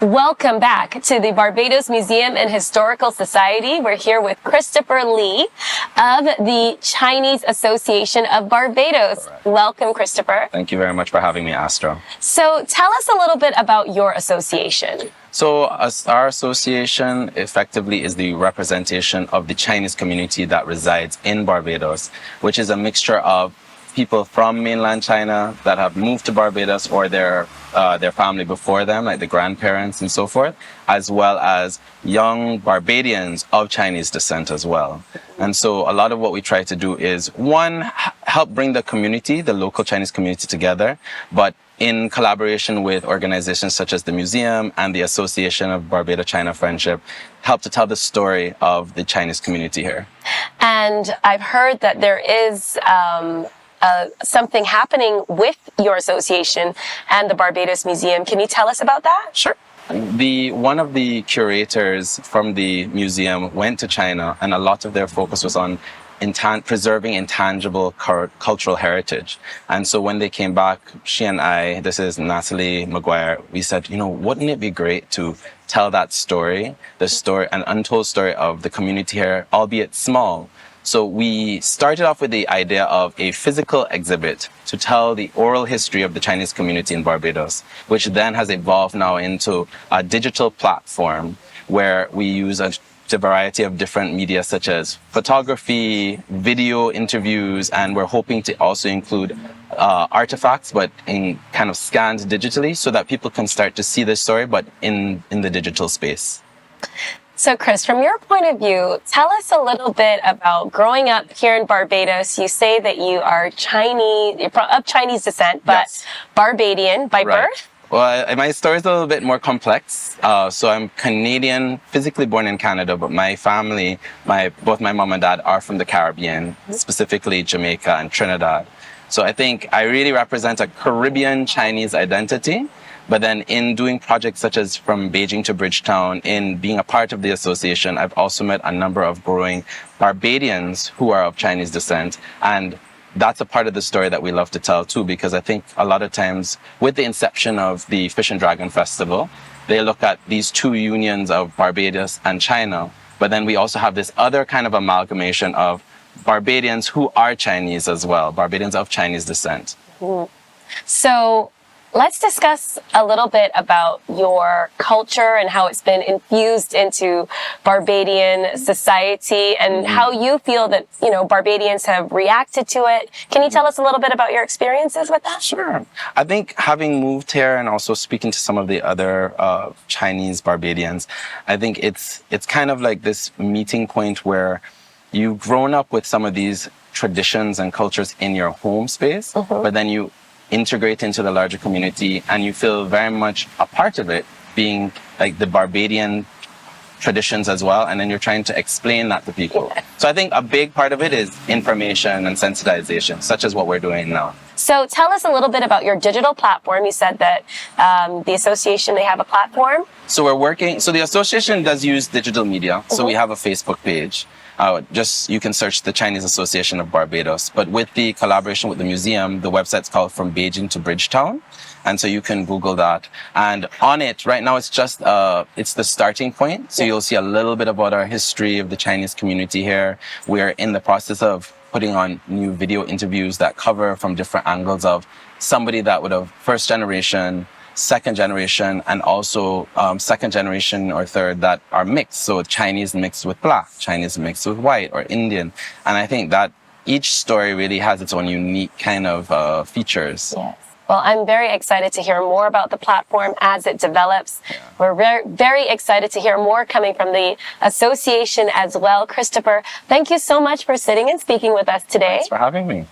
Welcome back to the Barbados Museum and Historical Society. We're here with Christopher Lee of the Chinese Association of Barbados. Correct. Welcome, Christopher. Thank you very much for having me, Astro. So tell us a little bit about your association. So our association effectively is the representation of the Chinese community that resides in Barbados, which is a mixture of people from mainland China that have moved to Barbados or their family before them, like the grandparents and so forth, as well as young Barbadians of Chinese descent as well. And so a lot of what we try to do is, one, help bring the community, the local Chinese community together, but in collaboration with organizations such as the Museum and the Association of Barbados-China Friendship, help to tell the story of the Chinese community here. And I've heard that there is something happening with your association and the Barbados Museum. Can you tell us about that? Sure. One of the curators from the museum went to China, and a lot of their focus was on preserving intangible cultural heritage. And so when they came back, she and I, this is Natalie McGuire, we said, wouldn't it be great to tell that story, an untold story of the community here, albeit small. So we started off with the idea of a physical exhibit to tell the oral history of the Chinese community in Barbados, which then has evolved now into a digital platform where we use a variety of different media such as photography, video interviews, and we're hoping to also include artifacts, but in kind of scanned digitally so that people can start to see the story, but in the digital space. So, Chris, from your point of view, tell us a little bit about growing up here in Barbados. You say that you are Chinese, of Chinese descent, but Yes. Barbadian by birth? Well, my story is a little bit more complex. So I'm Canadian, physically born in Canada, but my family, both my mom and dad are from the Caribbean, specifically Jamaica and Trinidad. So I think I really represent a Caribbean Chinese identity. But then in doing projects such as from Beijing to Bridgetown, in being a part of the association, I've also met a number of growing Barbadians who are of Chinese descent. And that's a part of the story that we love to tell too, because I think a lot of times with the inception of the Fish and Dragon Festival, they look at these two unions of Barbados and China. But then we also have this other kind of amalgamation of Barbadians who are Chinese as well, Barbadians of Chinese descent. Mm. So let's discuss a little bit about your culture and how it's been infused into Barbadian society and how you feel that, Barbadians have reacted to it. Can you tell us a little bit about your experiences with that? Sure. I think having moved here and also speaking to some of the other Chinese Barbadians, I think it's kind of like this meeting point where you've grown up with some of these traditions and cultures in your home space, but then you integrate into the larger community and you feel very much a part of it, being like the Barbadian traditions as well, and then you're trying to explain that to people. Yeah. So I think a big part of it is information and sensitization, such as what we're doing now. So tell us a little bit about your digital platform. You said that the association, they have a platform. So the association does use digital media. So we have a Facebook page. You can search the Chinese Association of Barbados. But with the collaboration with the museum, the website's called From Beijing to Bridgetown. And so you can Google that. And on it, right now, it's just, it's the starting point. So you'll see a little bit about our history of the Chinese community here. We're in the process of putting on new video interviews that cover from different angles of somebody that would have first generation, second generation, and also second generation or third that are mixed. So Chinese mixed with black, Chinese mixed with white or Indian. And I think that each story really has its own unique kind of features. Yes. Well, I'm very excited to hear more about the platform as it develops. Yeah. We're very, very excited to hear more coming from the association as well. Christopher, thank you so much for sitting and speaking with us today. Thanks for having me.